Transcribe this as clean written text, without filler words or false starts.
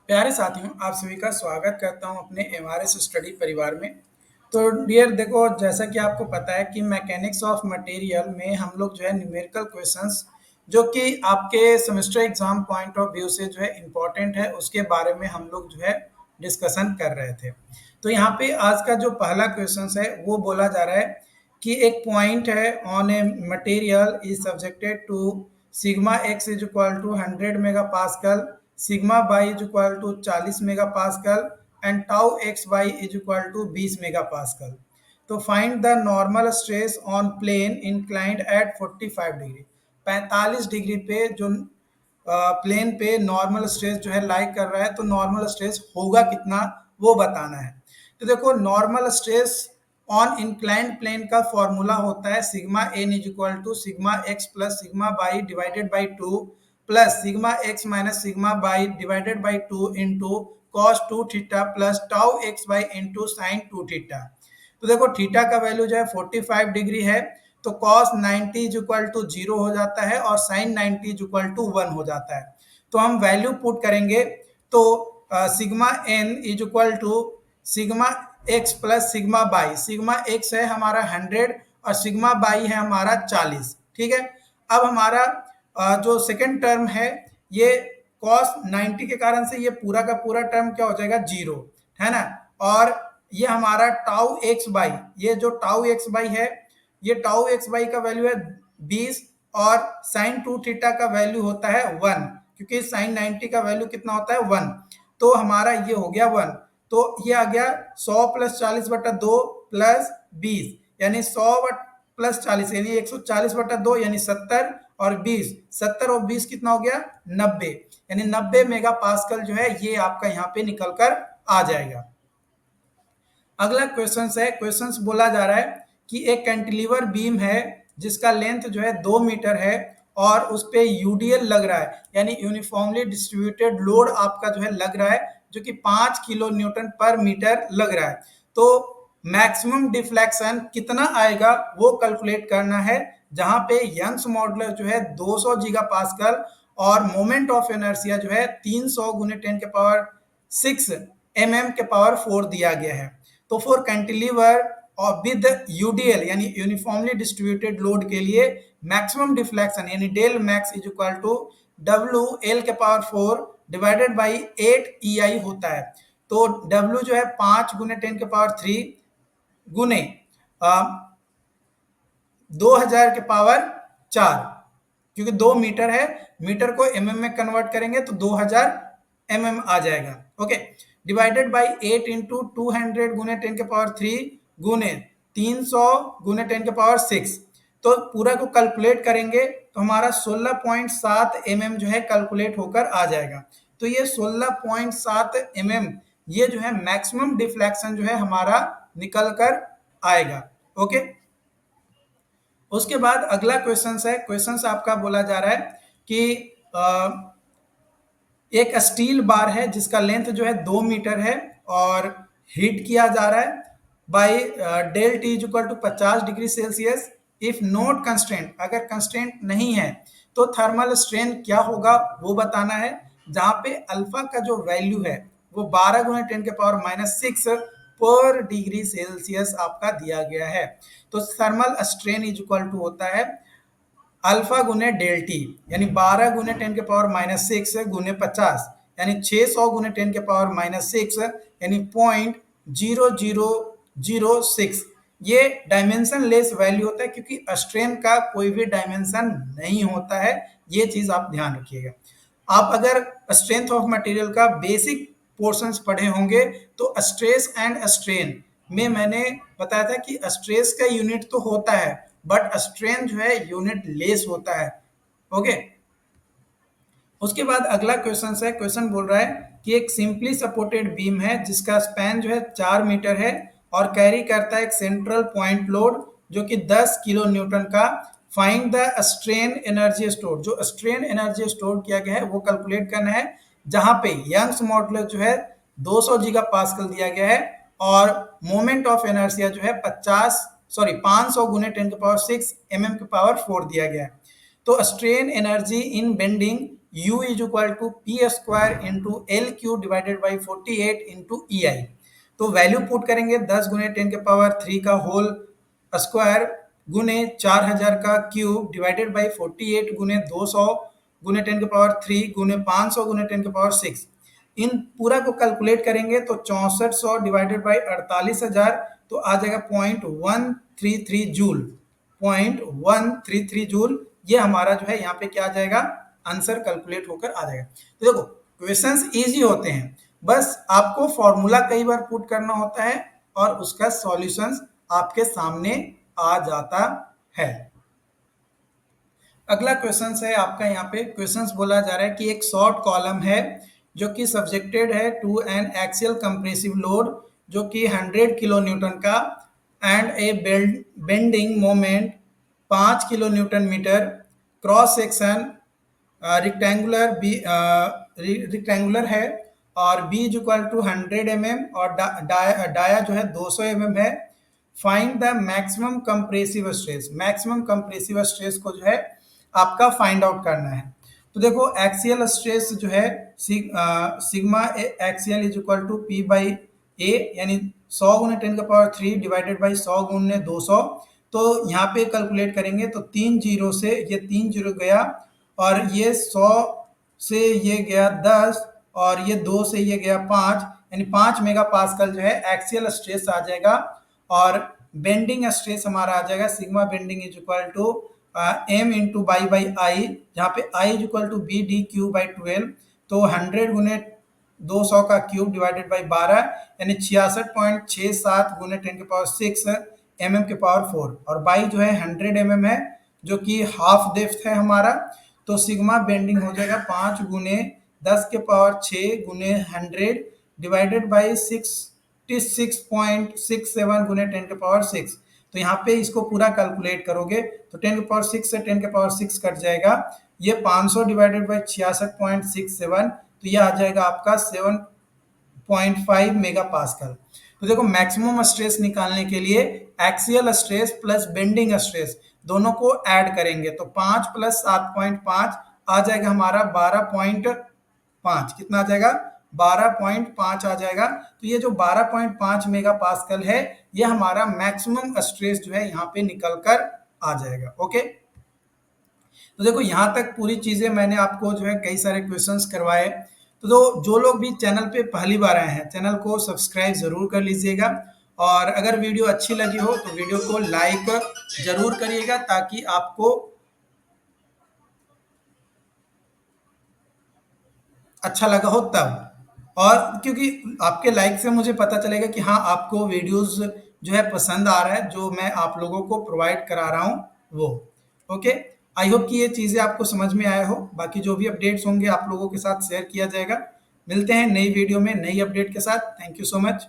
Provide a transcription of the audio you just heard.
प्यारे साथियों, आप सभी का स्वागत करता हूं अपने एमआरएस स्टडी परिवार में। तो डियर देखो, जैसा कि आपको पता है कि मैकेनिक्स ऑफ मटेरियल में हम लोग जो है न्यूमेरिकल क्वेश्चंस जो कि आपके semester exam point of view से जो है इम्पोर्टेंट है, उसके बारे में हम लोग जो है डिस्कशन कर रहे थे। तो यहाँ पे आज का जो पहला क्वेश्चन है वो बोला जा रहा है कि एक पॉइंट है on a material is subjected to sigma x is equal to 100 mega pascal, sigma y is equal to 40 mega pascal and tau x y is equal to 20 mega pascal. तो find the normal stress on plane inclined at 45 degree. 45 degree पे जो plane पे normal stress जो है like कर रहा है, तो नॉर्मल स्ट्रेस होगा कितना वो बताना है। तो देखो, normal stress on inclined plane का फॉर्मूला होता है sigma N is equal to sigma X plus sigma Y divided by 2 plus sigma X minus sigma Y divided by 2 into cos 2 theta plus tau x Y into sine 2 theta. तो देखो, theta का value जो है 45 degree है, तो cos 90 is equal to 0 हो जाता है और साइन 90 इज इक्वल टू 1 हो जाता है। तो हम वैल्यू पुट करेंगे तो sigma N is equal to sigma X plus sigma Y, sigma X है हमारा 100 और सिग्मा बाई है हमारा 40। ठीक है। अब हमारा जो सेकंड टर्म है ये कॉस 90 के कारण से ये पूरा का पूरा टर्म क्या हो जाएगा, जीरो, है ना। और ये हमारा टाउ एक्स बाई, ये जो टाउ एक्स बाई है, ये टाउ एक्स बाई का वैल्यू है 20 और साइन 2 थीटा का वैल्यू होता है 1, क्योंकि साइन 90 का वैल्यू कितना होता है 1। तो हमारा ये हो गया 1। तो ये आ गया 100 प्लस 40 बटा 2 प्लस 20, यानी 100 प्लस 40 यानी 140 बटा 2 यानी 70 और 20, 70 और 20 कितना हो गया 90, यानी 90 मेगा पास्कल जो है ये आपका यहाँ पे निकल कर आ जाएगा। अगला क्वेश्चन है, क्वेश्चन बोला जा रहा है कि एक कैंटिलीवर बीम है जिसका लेंथ जो है 2 मीटर है और उस पे यूडीएल लग रहा है, यानी यूनिफॉर्मली डिस्ट्रीब्यूटेड लोड आपका जो है लग रहा है, जो कि 5 किलो न्यूटन पर मीटर लग रहा है। तो मैक्सिमम डिफ्लेक्शन कितना आएगा वो कैलकुलेट करना है, जहां पे यंग्स मॉडुलस जो है 200 गीगा पास्कल और मोमेंट ऑफ इनर्शिया जो है 300 गुने 10 के पावर 6 mm के पावर 4 दिया गया है। तो फॉर कैंटिलीवर और विद यूडीएल यानी यूनिफॉर्मली डिस्ट्रीब्यूटेड लोड के लिए मैक्सिमम डिफ्लेक्शन यानी del max is equal to W L के पावर 4 डिवाइडेड बाई 8 EI होता है। तो डब्ल्यू जो है 5 गुने 10 के पावर 3 गुने 2000 के पावर 4, क्योंकि 2 मीटर है, मीटर को mm में कन्वर्ट करेंगे तो 2000 mm आ जाएगा। ओके, डिवाइडेड बाई 8 इंटू 200 गुने 10 के पावर 3 गुने 300 गुने 10 के पावर 6। तो पूरा को कैलकुलेट करेंगे तो हमारा 16.7 mm जो है कैलकुलेट होकर आ जाएगा। तो ये 16.7 mm ये जो है मैक्सिमम डिफ्लेक्शन जो है हमारा निकल कर आएगा। ओके, उसके बाद अगला क्वेश्चन है, क्वेश्चन आपका बोला जा रहा है कि एक स्टील बार है जिसका लेंथ जो है 2 मीटर है और हीट किया जा रहा है by del T is equal to 50 degree Celsius. If not constraint, अगर कंस्ट्रेंट नहीं है तो थर्मल स्ट्रेन क्या होगा वो बताना है, जहां पे अल्फा का जो वैल्यू है वो 12 गुना 10 के पावर -6 पर डिग्री सेल्सियस आपका दिया गया है। तो thermal strain is equal to होता है अल्फा गुने डेल टी, यानी 12 गुने 10 के पावर -6 गुने 50, यानी 600 गुने 10 के पावर -6 यानी 0.0006। ये डायमेंशन लेस वैल्यू होता है क्योंकि स्ट्रेन का कोई भी डायमेंशन नहीं होता है, ये चीज आप ध्यान रखिएगा। आप अगर स्ट्रेंथ ऑफ मटेरियल का बेसिक पोर्शंस पढ़े होंगे तो स्ट्रेस एंड स्ट्रेन में मैंने बताया था कि स्ट्रेस का यूनिट तो होता है बट स्ट्रेन जो है यूनिट लेस होता है। ओके, उसके बाद अगला क्वेश्चन है, क्वेश्चन बोल रहा है कि एक सिंपली सपोर्टेड बीम है जिसका स्पैन जो है 4 मीटर है और कैरी करता है एक सेंट्रल पॉइंट लोड जो कि 10 किलो न्यूटन का। Find the strain energy store, जो स्ट्रेन एनर्जी स्टोर किया गया है वो कैलकुलेट करना है, जहां पे यंग्स मॉडुलस जो है 200 गीगा पास्कल दिया गया है और मोमेंट ऑफ इनर्शिया जो है 500 गुने 10 के पावर 6 mm के पावर 4 दिया गया है। तो strain energy in bending u is equal to P square into L cube divided by 48 into E I. तो वैल्यू पुट करेंगे 10 गुने 10 के पावर 3 का होल स्क्वायर गुने 4000 का क्यूब डिवाइडेड बाई 48 गुने 200 गुने 10 के पावर 3 गुने 500 गुने 10 के पावर 6। इन पूरा को कैलकुलेट करेंगे तो 6400 डिवाइडेड बाई 48,000 तो आ जाएगा 0.133 जूल। 0.133 जूल ये हमारा जो है यहाँ पे क्या आ जाएगा, आंसर कैलकुलेट होकर आ जाएगा। तो देखो क्वेश्चंस इजी होते हैं, बस आपको फॉर्मूला कई बार पुट करना होता है और उसका सॉल्यूशंस आपके सामने आ जाता है। अगला क्वेश्चन है आपका, यहाँ पे क्वेश्चंस बोला जा रहा है कि एक शॉर्ट कॉलम है जो कि सब्जेक्टेड है to an axial compressive load जो कि 100 किलो न्यूटन का and a bending moment 5 kilo newton metre, cross section rectangular rectangular है और B is equal to 100 mm और डाया जो है 200 mm है। Find the maximum compressive stress. Maximum compressive stress को जो है आपका फाइंड आउट करना है। तो देखो एक्सियल स्ट्रेस जो है sigma axial is equal to P by A, यानी 100 गुने 10 का पावर 3 डिवाइडेड बाई 100 गुने 200। तो यहाँ पे कैलकुलेट करेंगे तो 3 जीरो से ये 3 जीरो गया और ये 100 से ये गया 10 और ये 2 से ये गया 5, यानी 5 मेगा पास्कल जो है एक्सियल स्ट्रेस आ जाएगा। और बेंडिंग स्ट्रेस हमारा आ जाएगा sigma bending is equal to M into y by I, जहाँ पे I is equal to b d cube by 12। तो 100 गुने 200 का क्यूब डिवाइडेड बाई 12 यानी 66.67 गुने 10 के पावर 6 एम के पावर 4 और बाई जो है 100 mm है जो कि हाफ डेप्थ है हमारा। तो सिग्मा बेंडिंग हो जाएगा 5 गुने 10 के पावर 6 गुने 100 डिवाइडेड बाई 66.67 गुने 10 के पावर 6। तो यहाँ पे इसको पूरा कैलकुलेट करोगे तो 10 के पावर 6 से 10 के पावर 6 कट जाएगा, ये 500 डिवाइडेड बाई 66.67 तो ये आ जाएगा आपका 7.5 मेगा पास्कल। तो देखो मैक्सिमम स्ट्रेस निकालने के लिए axial stress plus bending stress दोनों को ऐड करेंगे तो 5 प्लस 7.5 आ जाएगा हमारा 12.5। कितना आ जाएगा, 12.5 आ जाएगा। तो ये जो 12.5 मेगा पास्कल है ये हमारा मैक्सिमम स्ट्रेस जो है यहाँ पे निकल कर आ जाएगा। ओके, तो देखो यहाँ तक पूरी चीजें मैंने आपको जो है कई सारे क्वेश्चंस करवाए। तो जो लोग भी चैनल पे पहली बार आए हैं चैनल को सब्सक्राइब जरूर कर लीजिएगा और अगर वीडियो अच्छी लगी हो तो वीडियो को लाइक जरूर करिएगा ताकि आपको अच्छा लगा हो तब, और क्योंकि आपके लाइक से मुझे पता चलेगा कि हाँ आपको वीडियोस जो है पसंद आ रहा है जो मैं आप लोगों को प्रोवाइड करा रहा हूँ वो। ओके, आई होप कि ये चीज़ें आपको समझ में आया हो। बाकी जो भी अपडेट्स होंगे आप लोगों के साथ शेयर किया जाएगा। मिलते हैं नई वीडियो में नई अपडेट के साथ। Thank you so much.